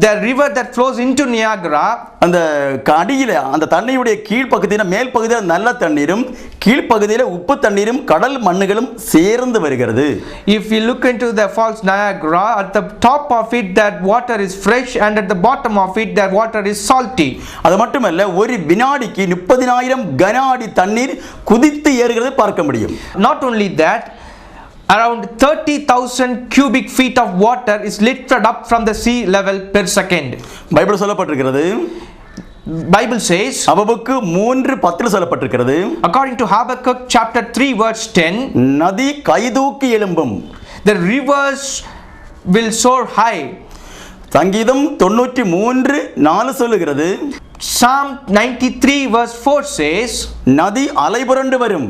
the river that flows into Niagara, அந்த அடியில அந்த தண்ணியுடைய கீழ்ப்பகுதியில மேல் பகுதியில நல்ல தண்ணீரும் கீழ்ப்பகுதியில உப்பு தண்ணீரும் கடல் மண்ணுகளும் சேர்ந்து வருகிறது. if you look into the falls Niagara, at the top of it that water is fresh and at the bottom of it that water is salty. அது மட்டுமல்ல ஒரு வினாடிக்கு 30,000 கன அடி தண்ணீர் குதித்து ஏறுகிறது பார்க்க முடியும். Not only that, around 30,000 cubic feet of water is lifted up from the sea level per second. Bible சொல்லப்பட்டிருக்கிறது. Bible says, அபபுக்கு 3:10 சொல்லப்பட்டிருக்கிறது. according to Habakkuk chapter 3 verse 10, நதி கைதூக்கி எழும்பும். the rivers will soar high. சங்கீதம் 93:4 சொல்லுகிறது. Psalm 93 verse 4 says, நதி அலைபுரண்டு வரும்.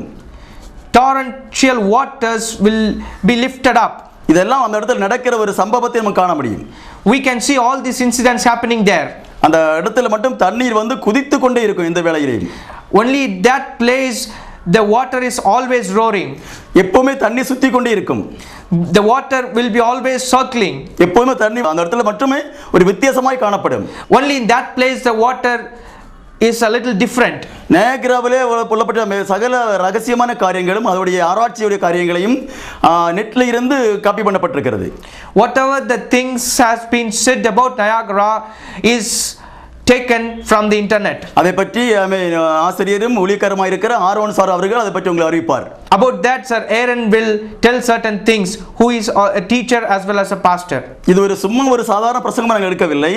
torrential waters will be lifted up. இதெல்லாம் அந்த இடத்துல நடக்கிற ஒரு சம்பவத்தை நம்ம காண முடியும். We can see all these incidents happening there. அந்த இடத்துல மட்டும் தண்ணீர் வந்து குதித்து கொண்டே இருக்கும் இந்த வேளையிலே. Only that place the water is always roaring. எப்பவுமே தண்ணி சுத்தி கொண்டே இருக்கும். The water will be always circling. எப்பவுமே தண்ணி அந்த இடத்துல மட்டுமே ஒரு வித்தியாசமாய் காணப்படும். Only in that place the water is a little different. நயாகராவிலே புள்ளப்பட்ட சகல ரகசியமான காரியங்களும் அதோடைய ஆராய்ச்சியுடைய காரியங்களையும் நெட்ல இருந்து copy பண்ணப்பட்டிருக்கிறது. Whatever the things has been said about Niagara is taken from the internet. அதை பற்றி ஆசிரியரும் ஊழியக்காரமாக இருக்கிற ஆரோன் சார் அவர்கள் அதை பற்றி உங்களை அறிவிப்பார். About that sir Aaron will tell certain things, who is a teacher as well as a pastor. இது ஒரு சும்மா ஒரு சாதாரண பிரசங்கமா நாங்கள் எடுக்கவில்லை.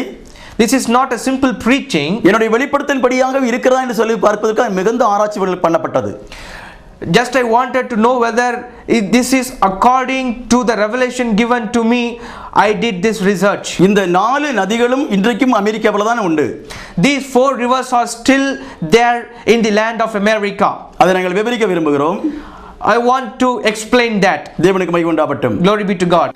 This is not a simple preaching. என்னுடைய வெளிப்படுத்தலின்படியாக இருக்கிறதா என்று சொல்லி பார்ப்பதற்கு மிகுந்த ஆராய்ச்சிகள் பண்ணப்பட்டது. Just I wanted to know whether this is according to the revelation given to me. I did this research. இந்த 4 நதிகளும் இன்றைக்கும் அமெரிக்காவில் தான் உண்டு. These 4 rivers are still there in the land of America. அதை நாங்கள் விவரிக்க விரும்புகிறோம். I want to explain that. தேவனுக்கு மகிமை உண்டாகட்டும். Glory be to God.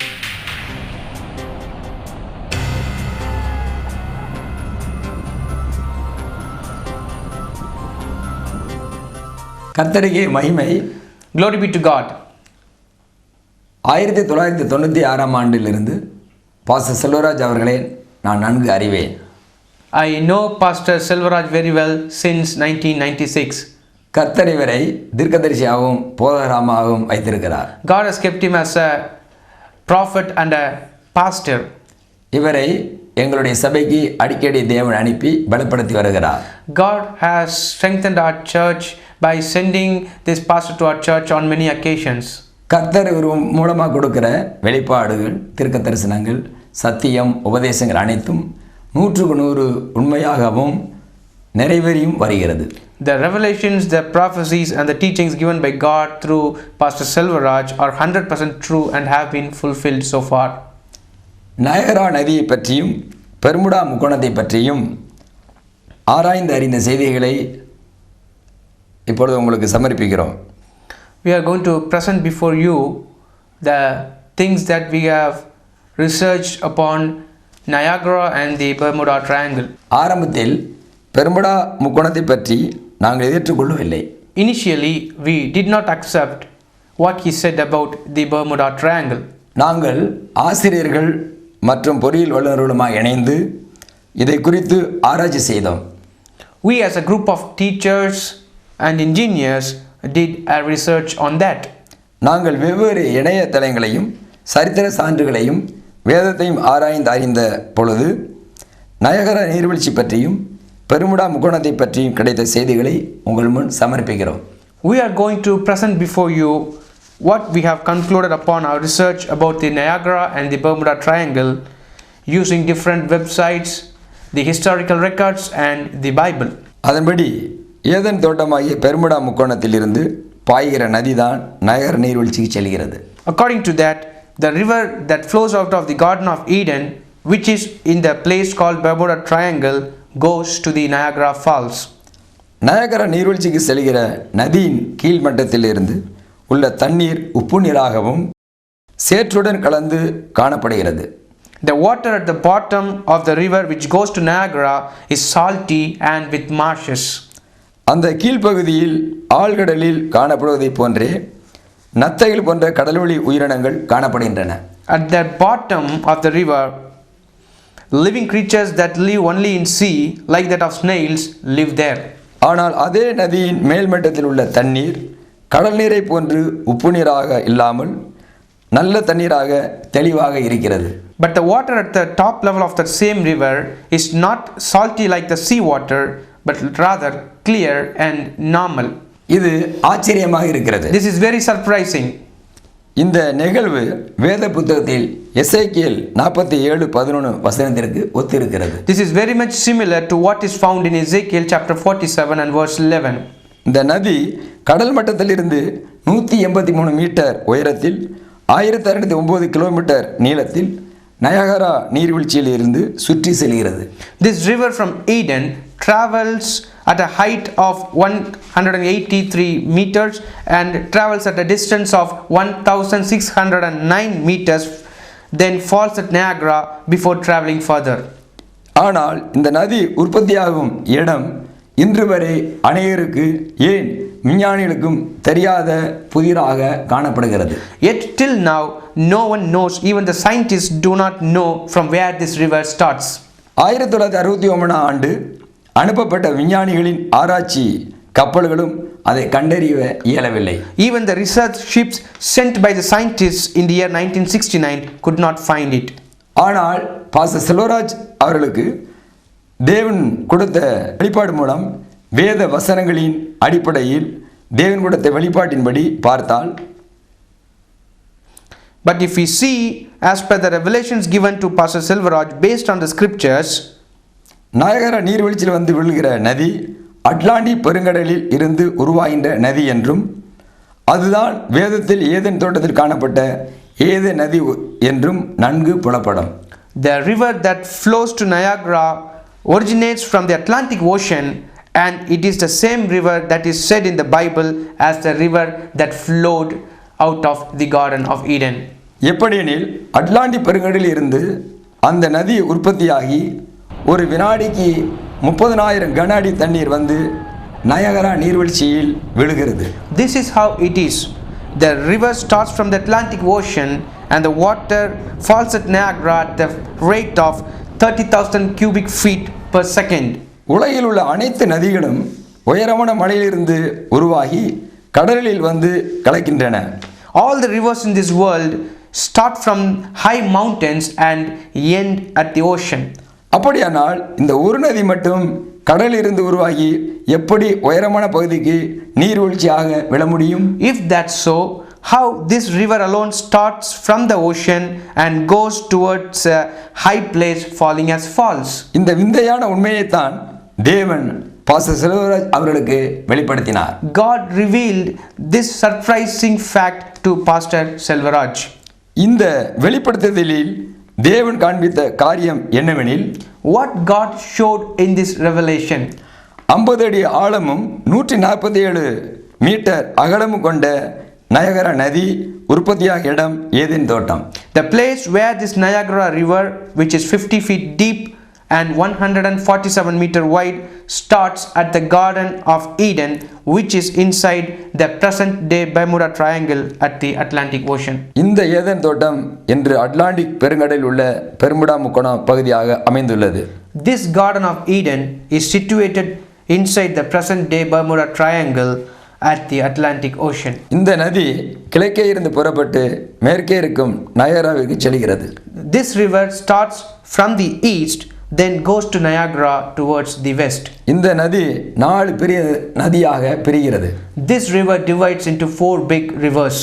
கர்த்தருக்கு மகிமை. Glory be to God. 1996 ஆண்டிலிருந்து பாஸ்டர் செல்வராஜ் அவர்களை நான் நன்கு அறிவேன். I know Pastor Selvaraj very well since 1996. கர்த்தர் இவரை தீர்க்கதரிசியாகவும் போதகராகவும் வைத்திருக்கிறார். God has kept him as a prophet and a pastor. இவரை எங்களுடைய சபைக்கு அடிக்கடி தேவன் அனுப்பி பலப்படுத்தி வருகிறார். God has strengthened our church by sending this pastor to our church on many occasions. கர்த்தர் இவர் மூலமாக கொடுக்கிற வெளிப்பாடுகள், தீர்க்க தரிசனங்கள், சத்தியம், உபதேசங்கள் அனைத்தும் 100% உண்மையாகவும் நிறைவேறியும் வருகிறது. The revelations, the prophecies and the teachings given by God through Pastor Selvaraj are 100% true and have been fulfilled so far. Niagara நதியை பற்றியும் பெர்முடா முக்கோணத்தை பற்றியும் ஆராய்ந்து அறிந்த செய்திகளை இப்பொழுது உங்களுக்கு சமர்ப்பிக்கிறோம். We are going to present before you the things that we have researched upon Niagara and the Bermuda Triangle. ஆரம்பத்தில் பெர்முடா முக்கோணத்தை பற்றி நாங்கள் ஏற்றுக்கொள்ளவில்லை. Initially, we did not accept what he said about the Bermuda Triangle. நாங்கள் ஆசிரியர்கள் மற்றும் பொறியியல் வல்லுநர்களுமாக இணைந்து இதை குறித்து ஆராய்ச்சி செய்தோம். We as a group of teachers and engineers did a research on that. நாங்கள் வெவ்வேறு இணையதளங்களையும் சரித்திர சான்றுகளையும் வேதத்தையும் ஆராய்ந்து அறிந்த பொழுது நயகரா நீர்வீழ்ச்சி பற்றியும் பெர்முடா முக்கோணத்தை பற்றியும் கிடைத்த செய்திகளை உங்கள் முன் சமர்ப்பிக்கிறோம். We are going to present before you what we have concluded upon our research about the Niagara and the Bermuda Triangle using different websites, the historical records and the Bible. அதன்படி ஏதன் தோட்டமாகிய Bermuda முக்கோணத்திலிருந்து பாய்கிற நதிதான் Niagara நீர்வீழ்ச்சிக்கு செல்கிறது. According to that, the river that flows out of the Garden of Eden, which is in the place called Bermuda Triangle, goes to the Niagara Falls. Niagara நீர்வீழ்ச்சிக்கு செல்கிற நதியின் கீழ்மட்டத்திலிருந்து உள்ள தண்ணீர் உப்பு நீராகவும் சேற்றுடன் கலந்து காணப்படுகிறது. The water at the bottom of the river which goes to Niagara is salty and with marshes. அந்த கீழ்ப்பகுதியில் ஆழ்கடலில் காணப்படுவதை போன்றே நத்தைகள் போன்ற கடல்வழி உயிரினங்கள் காணப்படுகின்றன. At the bottom of the river Living creatures that live only in sea, like that of snails, live there. ஆனால் அதே நதியின் மேல்மட்டத்தில் உள்ள தண்ணீர் கடல் நீரை போன்று உப்பு நீராக இல்லாமல் நல்ல தண்ணீராக தெளிவாக இருக்கிறது. But the water at the top level of the same river is not salty like the sea water, but rather clear and normal. இது ஆச்சரியமாக இருக்கிறது. This is very surprising. இந்த நிகழ்வு வேத புத்தகத்தில் எசேக்கியேல் 47:11 வசனத்திற்கு ஒத்திருக்கிறது. This is very much similar to what is found in Ezekiel chapter 47 and verse 11. இந்த நதி கடல் மட்டத்திலிருந்து 183 மீட்டர் உயரத்தில் 1609 கிலோமீட்டர் நீளத்தில் நயகரா நீர்வீழ்ச்சியில் இருந்து சுற்றி செல்கிறது. This river from Eden travels at a height of 183 meters and travels at a distance of 1609 meters, then falls at Niagara before traveling further. ஆனால் இந்த நதி உற்பத்தியாகும் இடம் இன்று வரை அநேகருக்கு ஏன் விஞ்ஞானிகளுக்கும் தெரியாத புதிராக காணப்படுகிறது. Yet till now no one knows, even the scientists do not know from where this river starts. 1969 ஆண்டு அனுப்பப்பட்ட விஞ்ஞானிகளின் ஆராய்ச்சி கப்பல்களும் அதை கண்டறிய இயலவில்லை. Even the research ships sent by the scientists in the year 1969 could not find it. ஆனால் pastor Selvaraj அவர்களுக்கு தேவன் கொடுத்த வெளிப்பாடு மூலம் வேத வசனங்களின் அடிப்படையில் தேவன் கொடுத்த வெளிப்பாட்டின்படி பார்த்தால், but if we see as per the revelations given to Pastor Silveraj based on the scriptures, Niagara நீர்வீழ்ச்சியில் வந்து விழுகிற நதி அட்லாண்டிக் பெருங்கடலில் இருந்து உருவாகின்ற நதி என்றும் அதுதான் வேதத்தில் ஏதேன் தோட்டத்தில் காணப்பட்ட ஏதேன் நதி என்றும் நன்கு புலப்படும். The river that flows to Niagara originates from the Atlantic Ocean, and it is the same river that is said in the Bible as the river that flowed out of the Garden of Eden. எப்படியெனில் Atlantic பெருங்கடலில் இருந்து அந்த நதி உற்பத்தியாகி ஒரு வினாடிக்கு 30,000 கன அடி தண்ணீர் வந்து நயகரா நீர்வீழ்ச்சியில் விழுகிறது. This is how it is. The river starts from the Atlantic Ocean and the water falls at Niagara at the rate of 30,000 cubic feet per second. உலகில் உள்ள அனைத்து நதிகளும் உயரமான மலையிலிருந்து உருவாகி கடலில் வந்து கலக்கின்றன. All the rivers in this world start from high mountains and end at the ocean. அப்படியானால் இந்த ஒரு நதி மட்டும் கடலிலிருந்து உருவாகி எப்படி உயரமான பகுதிக்கு நீர்வீழ்ச்சியாக விழ முடியும்? If that's so, how this river alone starts from the ocean and goes towards a high place falling as falls? இந்த விந்தையான உண்மையைத்தான் தேவன் பாஸ்டர் செல்வராஜ் அவர்களுக்கு வெளிப்படுத்தினார். God revealed this surprising fact to Pastor Selvaraj. இந்த வெளிப்படுத்துதலில் தேவன் காண்பித்த காரியம் என்னவெனில், what God showed in this revelation, 50 அடி ஆழமும் 147 மீட்டர் அகலமும் கொண்ட நயகரா நதி உற்பத்தியாக இடம் ஏதேன் தோட்டம். the place where this Niagara river, which is 50 feet deep and 147 meter wide, starts at the Garden of Eden, which is inside the present day Bermuda Triangle at the Atlantic Ocean. இந்த Eden தோட்டம் என்று Atlantic பெருங்கடலில் உள்ள Bermuda முக்கோண பகுதியாக அமைந்துள்ளது. This Garden of Eden is situated inside the present day Bermuda Triangle at the Atlantic Ocean. இந்த நதி கிழக்கே இருந்து புறப்பட்டு மேற்கே இருக்கும் நயகராவிற்கு செல்கிறது. This river starts from the east, then goes to Niagara towards the west. இந்த நதி 4 பெரிய நதியாக பிரிகிறது. This river divides into 4 big rivers.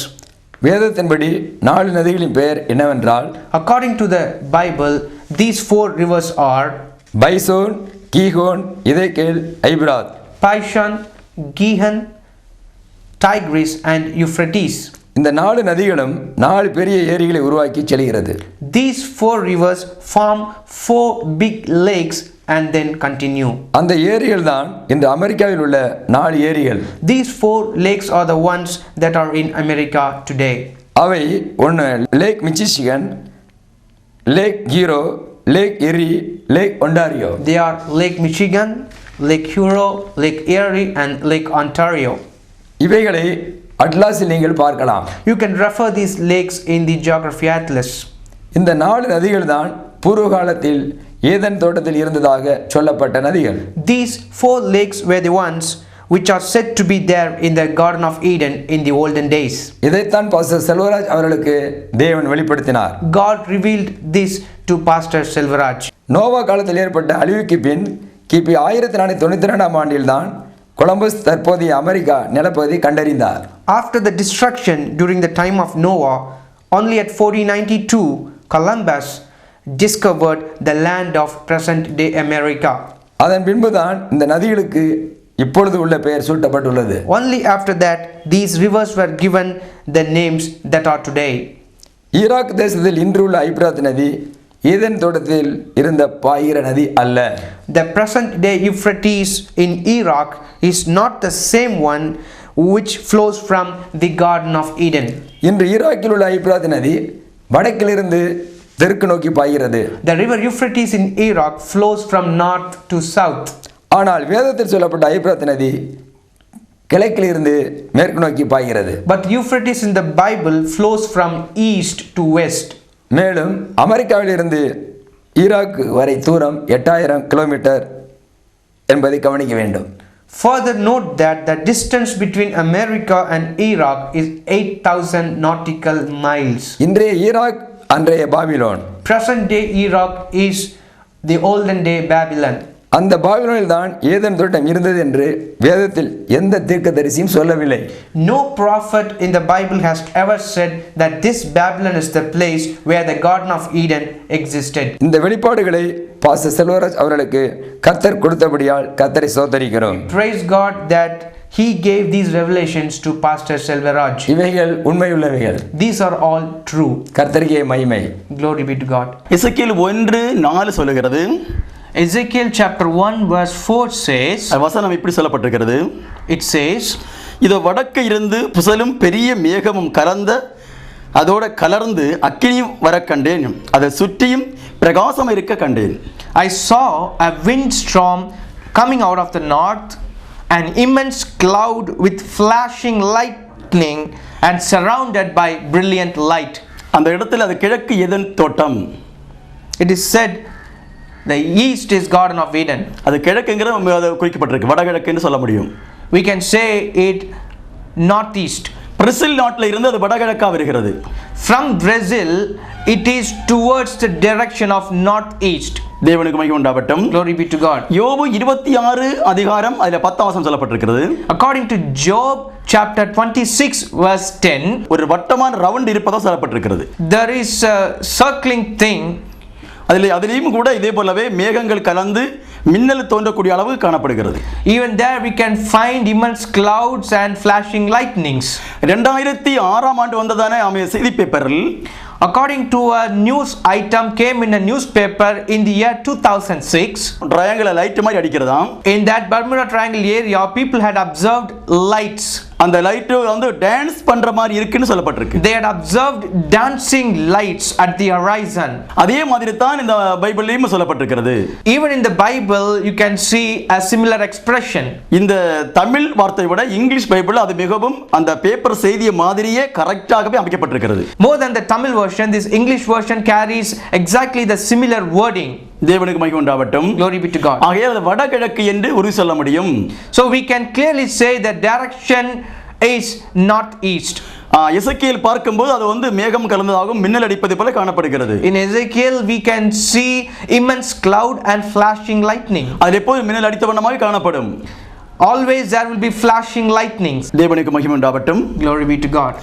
வேதத்தின்படி 4 நதிகளின் பெயர் என்னவென்றால், According to the Bible, these 4 rivers are பைசோன், கீகோன், இதேக்கேல், ஐபிராத். Pishon, Gihon, Tigris and Euphrates. இந்த 4 நதிகளும் 4 பெரிய ஏரிகளை உருவாக்கி செல்கிறது. These 4 rivers form 4 big lakes and then continue. அந்த ஏரிகள் தான் இன்று அமெரிக்காவில் உள்ள 4 ஏரிகள். These 4 lakes are the ones that are in America today. அவை ஒன்று Lake Michigan, Lake Huron, Lake Erie, Lake Ontario. They are Lake Michigan, Lake Huron, Lake Erie and Lake Ontario. இவைகளை அட்லாஸில் நீங்கள் பார்க்கலாம். You can refer these lakes in the Geography Atlas. இந்த 4 நதிகள் தான் பூர்வ காலத்தில் ஏதன் தோட்டத்தில் இருந்ததாக சொல்லப்பட்ட நதிகள். These 4 lakes were the ones which are said to be there in the Garden of Eden in the olden days. இதைத்தான் பாஸ்டர் செல்வராஜ் அவர்களுக்கு தேவன் வெளிப்படுத்தினார். God revealed this to Pastor Selvaraj. Noah காலத்தில் ஏற்பட்ட அழிவுக்கு பின் கிபி 1492 ஆண்டில்தான் கொலம்பஸ் தற்போதைய அமெரிக்கா நிலப்பகுதி கண்டறிந்தார். After the destruction during the time of Noah, only at 1492 Columbus discovered the land of present day America. அதன் பின்புதான் இந்த நதிகளுக்கு இப்பொழுது உள்ள பெயர் சூட்டப்பட்டுள்ளது. Only after that these rivers were given the names that are today. Iraq தேசத்தில் இன்று உள்ள ஐப்ராத் நதி ஏதேன் தோட்டத்தில் இருந்த பாயிர நதி அல்ல. The present day Euphrates in Iraq is not the same one which flows from the Garden of Eden. இன்று ஈராக்கில் உள்ள ஐப்ராத் நதி வடக்கிலிருந்து தெற்கு நோக்கி பாய்கிறது. The river Euphrates in Iraq flows from north to south. ஆனால் வேதத்தில் சொல்லப்பட்ட ஐப்ராத் நதி கிழக்கிலிருந்து மேற்கு நோக்கி பாய்கிறது. But Euphrates in the Bible flows from east to west. மேலும் அமெரிக்காவிலிருந்து ஈராக் வரை தூரம் 8000 கிலோமீட்டர் என்பதை கவனிக்க வேண்டும். Further note that the distance between America and Iraq is 8000 nautical miles. இன்றைய ஈராக் அன்றைய Babylon. Present day Iraq is the olden day Babylon. அந்த பாபிலோனில் தான் ஏதேன் தோட்டம் இருந்தது என்று வேதத்தில் எந்த தீர்க்கதரிசியும் சொல்லவில்லை. No prophet in the Bible has ever said that this Babylon is the place where the Garden of Eden existed. இந்த வெளிப்பாடுகளை பாஸ்டர் செல்வராஜ் அவர்களுக்கு கர்த்தர் கொடுத்தபடியால் கர்த்தரை ஸ்தோத்திரிக்கிறோம். Praise God that he gave these revelations to Pastor Selvaraj. இவைகள் உண்மையுள்ளவைகள். These are all true. கர்த்தருக்கே மகிமை. Glory be to God. எசேக்கியேல் 1:4 சொல்லுகிறது. Ezekiel chapter 1 verse 4 says, வசனம் இப்படி சொல்லப்பட்டிருக்கிறது. it says, இதோ வடக்கு இருந்து புசலும் பெரிய மேகமும் அதோட கலர்ந்து அக்கினியும் வர கண்டேன், அதை சுற்றியும் பிரகாசம் இருக்க கண்டேன். I saw a windstorm coming out of the north, an immense cloud with flashing lightning and surrounded by brilliant light. அந்த இடத்துல அது கிழக்கு ஏதேன் தோட்டம். It is said the east is Garden of Eden. அது கிழக்குங்கிற அது குறிக்கப்பட்டிருக்கு, வடகிழக்குன்னு சொல்ல முடியும். We can say it northeast. Brazil நாட்டில் இருந்து அது வடகிழக்கா வருகிறது. From Brazil it is towards the direction of northeast. தேவனுக்கு மகிமை உண்டாகட்டும். Glory be to God. யோபு 26 அதிகாரம் அதுல 10 வசனம் சொல்லப்பட்டிருக்கிறது. According to Job chapter 26 verse 10, ஒரு வட்டமான ரவுண்ட் இருப்பதா சொல்லப்பட்டிருக்கிறது. there is a circling thing. அதிலேயும் கூட இதே போலவே மேகங்கள் கலந்து மின்னல் தோன்றக்கூடிய அளவு காணப்படுகிறது. Even there we can find immense clouds and flashing lightnings. 2006 ஆண்டு வந்ததான செய்தி பேப்பரில் according to a news item came in a newspaper in the year 2006, triangle light மாதிரி அடிக்கிறதாம். in that Bermuda triangle area people had observed lights. அந்த light வந்து dance பண்ற மாதிரி இருக்குன்னு சொல்லப்பட்டிருக்கு. They had observed dancing lights at the horizon. அதே மாதிரி தான் இந்த பைபிள்லயும் சொல்லப்பட்டிருக்கிறது. Even in the Bible you can see a similar expression. இந்த தமிழ் வார்த்தையை விட இங்கிலீஷ் பைபிள் அது மிகவும் அந்த பேப்பர் செய்திய மாதிரியே கரெக்ட்டாகவே அமைக்கப்பட்டிருக்கிறது. More than the Tamil version, this English version carries exactly the similar wording. தேவனுக்கு மகிமை உண்டாகட்டும். Glory be to God. ஆகையால் அது வடகிழக்கு என்று உறுதி சொல்ல முடியும். So we can clearly say the direction is northeast. எசேக்கியேல் பார்க்கும்போது அது வந்து மேகம் கலந்ததாகவும் மின்னல் அடிப்பது போல காணப்படுகிறது. In Ezekiel we can see immense cloud and flashing lightning. அது எப்போதும் மின்னல் அடித்த வண்ணமாக காணப்படும். Always there will be flashing lightnings. தேவனுக்கு மகிமை உண்டாகட்டும். Glory be to God.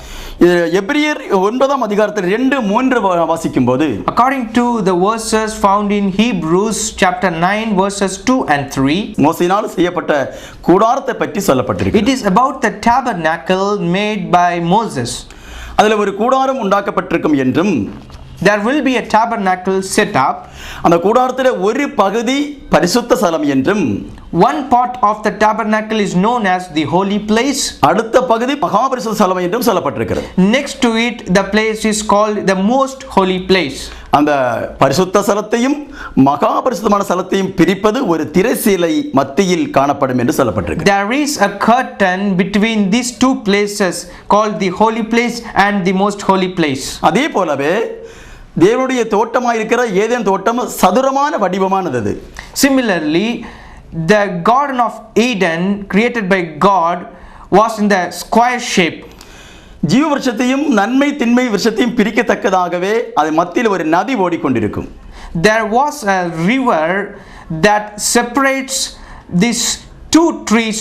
எபிரியர் 9 அதிகாரத்தில் 2:3 வாசிக்கும்போது, according to the verses found in Hebrews chapter 9 verses 2 and 3, மோசேயினால் செய்யப்பட்ட கூடாரத்தை பற்றி சொல்லப்பட்டிருக்கு. it is about the tabernacle made by Moses. அதில் ஒரு கூடாரம் உண்டாக்கப்பட்டிருக்கும் என்றும், there will be a tabernacle set up, அந்த கூடாரத்தில் ஒரு பகுதி பரிசுத்த ஸ்தலம் என்றும், one part of the tabernacle is known as the holy place, அடுத்த பகுதி மகா பரிசுத்த ஸ்தலம் என்றும் சொல்லப்பட்டிருக்கிறது. next to it the place is called the most holy place. அந்த பரிசுத்த ஸ்தலத்தையும் மகா பரிசுத்தமான ஸ்தலத்தையும் பிரிப்பது ஒரு திரைச்சீலை மத்தியில் காணப்படும் என்று சொல்லப்பட்டிருக்கு. there is a curtain between these two places called the holy place and the most holy place. அதே போலவே தேவனுடைய தோட்டமாக இருக்கிற ஏதேன் தோட்டம் சதுரமான வடிவமானது அது. Similarly, the Garden of Eden created by God was in the square shape. ஜீவ விருட்சத்தையும் நன்மை தின்மை விருட்சத்தையும் பிரிக்கத்தக்கதாகவே அது மத்தியில் ஒரு நதி ஓடிக்கொண்டிருக்கும். There was a river that separates these two trees.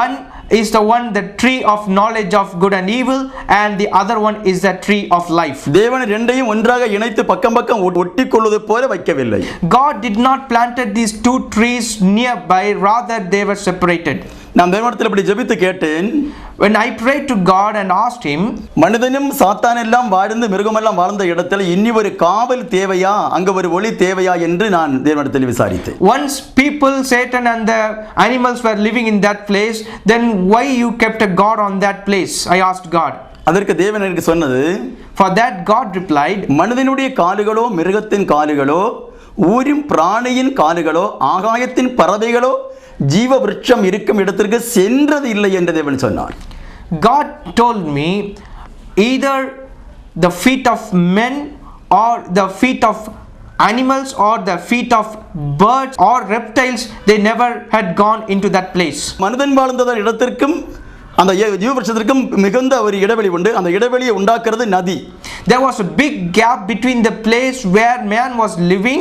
One is the one, the tree of knowledge of good and evil, and the other one is the tree of life. தேவன் இரண்டையும் ஒன்றாக இணைத்து பக்கம் பக்கம் ஒட்டிக்கொள்வது போல வைக்கவில்லை. God did not planted these two trees nearby, rather they were separated. நான் தேவனிடத்தில் இப்படி ஜெபித்து கேட்டேன். When I prayed to God and asked him, மனிதனும் சாத்தான் எல்லாம் வாழ்ந்து மிருகமெல்லாம் வாழ்ந்த இடத்துல இனி ஒரு காவல் தேவையா, அங்க ஒரு ஒளி தேவையா என்று நான் தேவனிடத்தில் விசாரித்தேன். Once people, Satan and the animals were living in that place, then why you kept a God on that place? I asked God. அதற்கு தேவன் எனக்கு சொன்னது, For that God replied, மனிதனுடைய காலுகளோ மிருகத்தின் காலுகளோ ஊரின் பிராணியின் காலுகளோ ஆகாயத்தின் பறவைகளோ ஜீவ விருட்சம் இருக்கும் இடத்திற்கு சென்றது இல்லை என்று தேவன் சொன்னார். God told me, either the feet of men or the feet of animals or the feet of birds or reptiles, they never had gone into that place. மனிதன் வாழ்ந்த இடத்திற்கும் அந்த ஜீவ விருட்சத்திற்கும் மிகுந்த ஒரு இடைவெளி உண்டு. அந்த இடைவெளியை உண்டாக்குறது நதி. There was a big gap between the place where man was living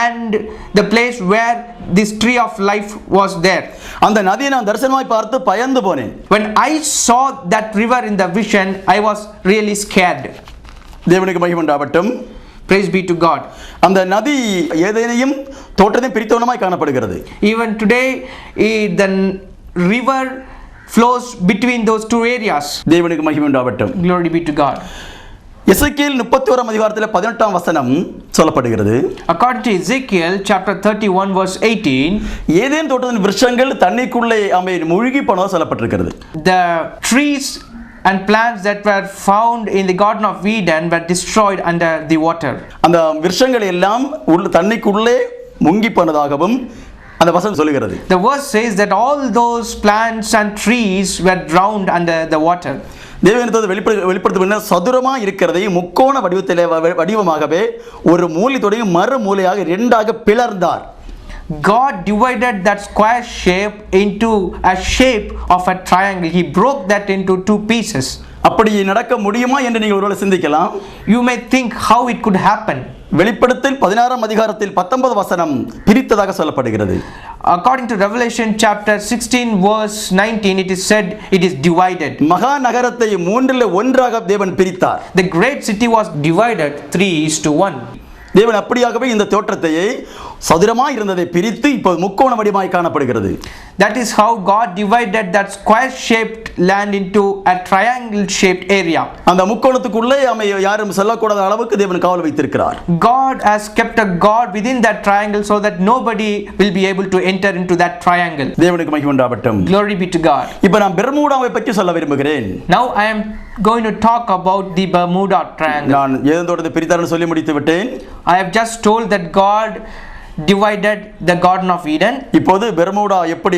and the place where this tree of life was there. அந்த நதியை நான் தரிசனமாய் பார்த்து பயந்து போனேன். When I saw that river in the vision, I was really scared. தேவனுக்கு மகிமை உண்டாகட்டும். Praise be to God. அந்த நதி ஏதேனையும் தோட்டத்தையும் பிரித்தோனமாய் காணப்படுகிறது. Even today, the river flows between those two areas. தேவனுக்கு மகிமை உண்டாகட்டும். Glory be to God. எசேக்கியேல் 31 அதிகாரத்தில் 18 வசனம் சொல்லப்படுகிறது. According to Ezekiel chapter 31 verse 18, Eden தோட்டத்தின் விருட்சங்கள் தண்ணீருக்குள்ளே மூழ்கி போனதாக சொல்லப்பட்டிருக்கிறது. the trees and plants that were found in the Garden of Eden were destroyed under the water. அந்த விருட்சங்கள் எல்லாம் தண்ணீருக்குள்ளே முங்கி போனதாகவும் அந்த வசனம் சொல்லுகிறது. The verse says that all those plants and trees were drowned under the water. தேவனது வெளிப்படுத்த சதுரமா இருக்கிறதை முக்கோண வடிவமாகவே ஒரு மூலை தொடங்கி மறு மூலையாக இரண்டாக பிளர்ந்தார். God divided that square shape into a shape of a triangle. He broke that into two pieces. அப்படி நடக்க முடியுமா என்று நீங்கள் ஒருவேளை சிந்திக்கலாம். You may think how it could happen. வெளிப்படுத்தல் 16 அதிகாரத்தில் 19 வசனம் பிரித்ததாக சொல்லப்படுகிறது. According to Revelation chapter 16 verse 19, it is said it is divided. மகா நகரத்தை மூன்றில் ஒன்றாக தேவன் பிரித்தார். The great city was divided 3:1. தேவன் அப்படியாகவே இந்த தோற்றத்தையே சதுரமாய் இருந்ததை பிரித்து இப்போ முக்கோண வடிவமாய் காணப்படுகிறது. That is how God divided that square shaped land into a triangle shaped area. அந்த முக்கோணத்துக்குள்ளே யாரும் செல்லக்கூடாத அளவுக்கு தேவன் காவல் வைத்திருக்கிறார். God has kept a guard within that triangle so that nobody will be able to enter into that triangle. தேவனுக்கு மகிமை உண்டாகட்டும். Glory be to God. இப்போ நான் பெர்முடாவை பற்றி சொல்ல விரும்புகிறேன். Now I am going to talk about the Bermuda triangle. நான் Eden தோட்டத்தை பிரித்தார்னு சொல்லி முடித்து விட்டேன். I have just told that God divided the Garden of Eden. இப்போது பெர்முடா எப்படி